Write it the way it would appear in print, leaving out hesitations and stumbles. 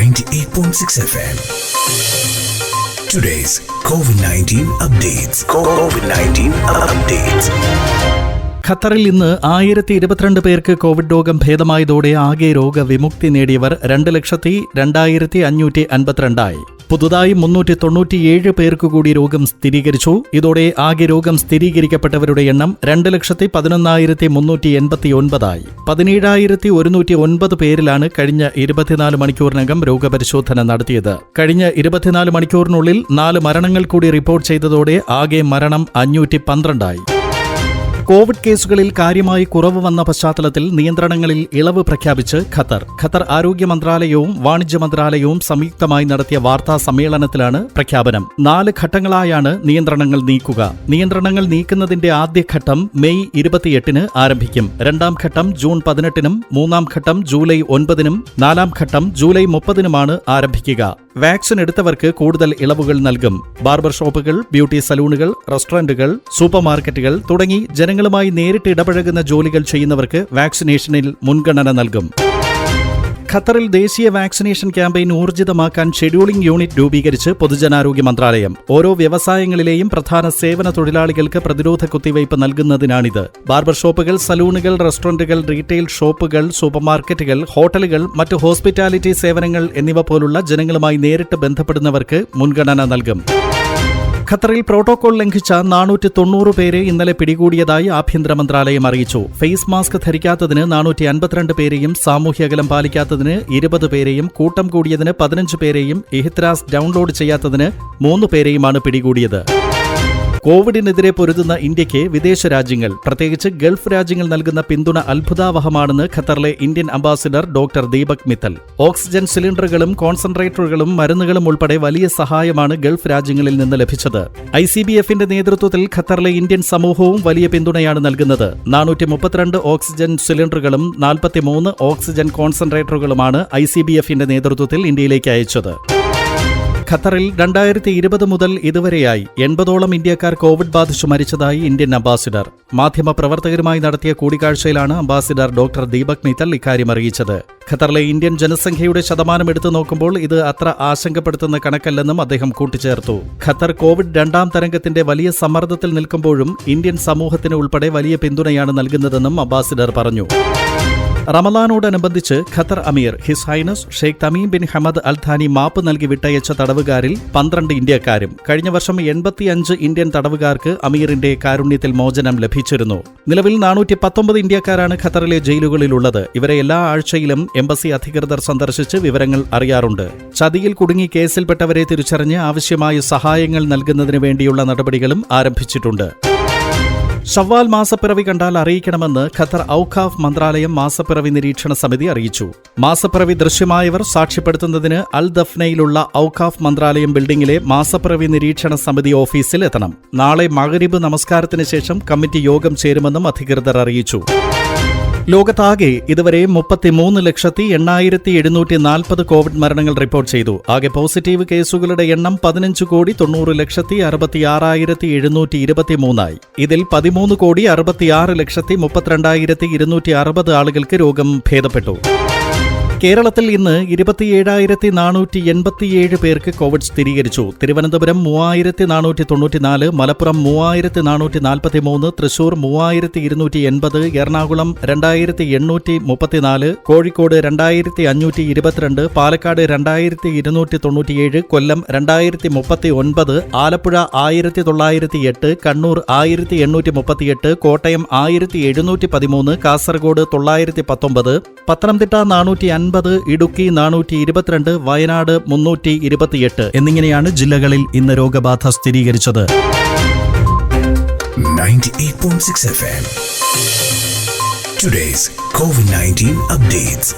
98.6 FM. Today's COVID-19 updates. ഖത്തറിൽ ഇന്ന് 1022 പേർക്ക് കോവിഡ് രോഗം ഭേദമായതോടെ ആകെ രോഗവിമുക്തി നേടിയവർ 2,02,552 പുതുതായി 397 പേർക്ക് കൂടി രോഗം സ്ഥിരീകരിച്ചു. ഇതോടെ ആകെ രോഗം സ്ഥിരീകരിക്കപ്പെട്ടവരുടെ എണ്ണം 2,11,389 17,109 പേരിലാണ് കഴിഞ്ഞ 24 മണിക്കൂറിനകം രോഗപരിശോധന നടത്തിയത്. കഴിഞ്ഞ 24 മണിക്കൂറിനുള്ളിൽ 4 മരണങ്ങൾ കൂടി റിപ്പോർട്ട് ചെയ്തതോടെ ആകെ മരണം 512. കോവിഡ് കേസുകളിൽ കാര്യമായി കുറവ് വന്ന പശ്ചാത്തലത്തിൽ നിയന്ത്രണങ്ങളിൽ ഇളവ് പ്രഖ്യാപിച്ച് ഖത്തർ ആരോഗ്യ മന്ത്രാലയവും വാണിജ്യ മന്ത്രാലയവും സംയുക്തമായി നടത്തിയ വാർത്താ സമ്മേളനത്തിലാണ് പ്രഖ്യാപനം. 4 ഘട്ടങ്ങളായാണ് നിയന്ത്രണങ്ങൾ നീക്കുക. നിയന്ത്രണങ്ങൾ നീക്കുന്നതിന്റെ ആദ്യഘട്ടം മെയ് 28-ന് ആരംഭിക്കും. 2ാം ഘട്ടം ജൂൺ 18-നും 3ാം ഘട്ടം ജൂലൈ 9-നും 4ാം ഘട്ടം ജൂലൈ 30-നുമാണ് ആരംഭിക്കുക. വാക്സിൻ എടുത്തവർക്ക് കൂടുതൽ ഇളവുകൾ നൽകും. ബാർബർ ഷോപ്പുകൾ, ബ്യൂട്ടി സലൂണുകൾ, റെസ്റ്റോറന്റുകൾ, സൂപ്പർമാർക്കറ്റുകൾ തുടങ്ങി ജനങ്ങളുമായി നേരിട്ട് ഇടപഴകുന്ന ജോലികൾ ചെയ്യുന്നവർക്ക് വാക്സിനേഷനിൽ മുൻഗണന നൽകും. ഖത്തറിൽ ദേശീയ വാക്സിനേഷൻ ക്യാമ്പയിൻ ഊർജിതമാക്കാൻ ഷെഡ്യൂളിംഗ് യൂണിറ്റ് രൂപീകരിച്ച് പൊതുജനാരോഗ്യ മന്ത്രാലയം. ഓരോ വ്യവസായങ്ങളിലെയും പ്രധാന സേവന തൊഴിലാളികൾക്ക് പ്രതിരോധ കുത്തിവയ്പ് നൽകുന്നതിനാണിത്. ബാർബർ ഷോപ്പുകൾ, സലൂണുകൾ, റെസ്റ്റോറന്റുകൾ, റീറ്റെയിൽ ഷോപ്പുകൾ, സൂപ്പർമാർക്കറ്റുകൾ, ഹോട്ടലുകൾ, മറ്റ് ഹോസ്പിറ്റാലിറ്റി സേവനങ്ങൾ എന്നിവ പോലുള്ള ജനങ്ങളുമായി നേരിട്ട് ബന്ധപ്പെടുന്നവർക്ക് മുൻഗണന നൽകും. ഖത്തറിൽ പ്രോട്ടോകോൾ ലംഘിച്ച 490 പേരെ ഇന്നലെ പിടികൂടിയതായി ആഭ്യന്തര മന്ത്രാലയം അറിയിച്ചു. ഫേസ് മാസ്ക് ധരിക്കാത്തതിന് 452 പേരെയും സാമൂഹ്യ അകലം പാലിക്കാത്തതിന് 20 പേരെയും കൂട്ടം കൂടിയതിന് 15 പേരെയും ഇഹ്ത്രാസ് ഡൗൺലോഡ് ചെയ്യാത്തതിന് 3 പേരെയുമാണ് പിടികൂടിയത്. കോവിഡിനെതിരെ പൊരുതുന്ന ഇന്ത്യയ്ക്ക് വിദേശ രാജ്യങ്ങൾ, പ്രത്യേകിച്ച് ഗൾഫ് രാജ്യങ്ങൾ നൽകുന്ന പിന്തുണ അത്ഭുതാവഹമാണെന്ന് ഖത്തറിലെ Indian ambassador doctor Deepak Mittal. Oxygen സിലിണ്ടറുകളും കോൺസെൻട്രേറ്ററുകളും മരുന്നുകളും ഉൾപ്പെടെ വലിയ സഹായമാണ് ഗൾഫ് രാജ്യങ്ങളിൽ നിന്ന് ലഭിച്ചത്. ICBFന്റെ നേതൃത്വത്തിൽ ഖത്തറിലെ ഇന്ത്യൻ സമൂഹവും വലിയ പിന്തുണയാണ് നൽകുന്നത്. 432 ഓക്സിജൻ സിലിണ്ടറുകളും 43 ഓക്സിജൻ കോൺസെൻട്രേറ്ററുകളുമാണ് ICBFന്റെ നേതൃത്വത്തിൽ ഇന്ത്യയിലേക്ക് അയച്ചത്. ഖത്തറിൽ 2020 മുതൽ ഇതുവരെയായി 80ഓളം ഇന്ത്യക്കാർ കോവിഡ് ബാധിച്ചു മരിച്ചതായി ഇന്ത്യൻ അംബാസിഡർ. മാധ്യമപ്രവർത്തകരുമായി നടത്തിയ കൂടിക്കാഴ്ചയിലാണ് അംബാസിഡർ ഡോക്ടർ ദീപക് മിത്തൽ ഇക്കാര്യം അറിയിച്ചത്. ഖത്തറിലെ ഇന്ത്യൻ ജനസംഖ്യയുടെ ശതമാനം എടുത്തു നോക്കുമ്പോൾ ഇത് അത്ര ആശങ്കപ്പെടുത്തുന്ന കണക്കല്ലെന്നും അദ്ദേഹം കൂട്ടിച്ചേർത്തു. ഖത്തർ കോവിഡ് 2ാം തരംഗത്തിന്റെ വലിയ സമ്മർദ്ദത്തിൽ നിൽക്കുമ്പോഴും ഇന്ത്യൻ സമൂഹത്തിന് ഉൾപ്പെടെ വലിയ പിന്തുണയാണ് നൽകുന്നതെന്നും അംബാസിഡർ പറഞ്ഞു. റമദാനോടനുബന്ധിച്ച് ഖത്തർ അമീർ His Highness Sheikh Tamim bin Hamad Al Thani മാപ്പ് നൽകി വിട്ടയച്ച തടവുകാരിൽ 12 ഇന്ത്യക്കാരും. കഴിഞ്ഞ വർഷം 85 ഇന്ത്യൻ തടവുകാർക്ക് അമീറിന്റെ കാരുണ്യത്തിൽ മോചനം ലഭിച്ചിരുന്നു. നിലവിൽ 419 ഇന്ത്യക്കാരാണ് ഖത്തറിലെ ജയിലുകളിലുള്ളത്. ഇവരെ എല്ലാ ആഴ്ചയിലും എംബസി അധികൃതർ സന്ദർശിച്ച് വിവരങ്ങൾ അറിയാറുണ്ട്. ചതിയിൽ കുടുങ്ങി കേസിൽപ്പെട്ടവരെ തിരിച്ചറിഞ്ഞ് ആവശ്യമായ സഹായങ്ങൾ നൽകുന്നതിന് വേണ്ടിയുള്ള നടപടികളും ആരംഭിച്ചിട്ടുണ്ട്. ഷവ്വാൽ മാസപ്പിറവി കണ്ടാൽ അറിയിക്കണമെന്ന് ഖത്തർ ഔഖാഫ് മന്ത്രാലയം മാസപ്പിറവി നിരീക്ഷണ സമിതി അറിയിച്ചു. മാസപ്പിറവി ദൃശ്യമായവർ സാക്ഷ്യപ്പെടുത്തുന്നതിന് അൽ ദഫ്നയിലുള്ള ഔഖാഫ് മന്ത്രാലയം ബിൽഡിംഗിലെ മാസപ്പിറവി നിരീക്ഷണ സമിതി ഓഫീസിൽ എത്തണം. നാളെ മഗ്രിബ് നമസ്കാരത്തിന് ശേഷം കമ്മിറ്റി യോഗം ചേരുമെന്നും അധികൃതർ അറിയിച്ചു. ലോകത്താകെ ഇതുവരെ 33,08,740 കോവിഡ് മരണങ്ങൾ റിപ്പോർട്ട് ചെയ്തു. ആകെ പോസിറ്റീവ് കേസുകളുടെ എണ്ണം 15,96,723 ഇതിൽ 13,66,32,260 ആളുകൾക്ക് രോഗം ഭേദപ്പെട്ടു. കേരളത്തിൽ ഇന്ന് 27,487 പേർക്ക് കോവിഡ് സ്ഥിരീകരിച്ചു. തിരുവനന്തപുരം 3,494, മലപ്പുറം 3,443, തൃശൂർ 3,280, എറണാകുളം 2,834, കോഴിക്കോട് 2,522, പാലക്കാട് 2,297, കൊല്ലം 2,039, ആലപ്പുഴ 1,908, കണ്ണൂർ 1,838, കോട്ടയം 1,713, കാസർഗോഡ് 919, പത്തനംതിട്ട 450, ഇടുക്കി 422, വയനാട് 328 എന്നിങ്ങനെയാണ് ജില്ലകളിൽ ഇന്ന് രോഗബാധ സ്ഥിരീകരിച്ചത്. 98.6 FM. Today's COVID-19 updates.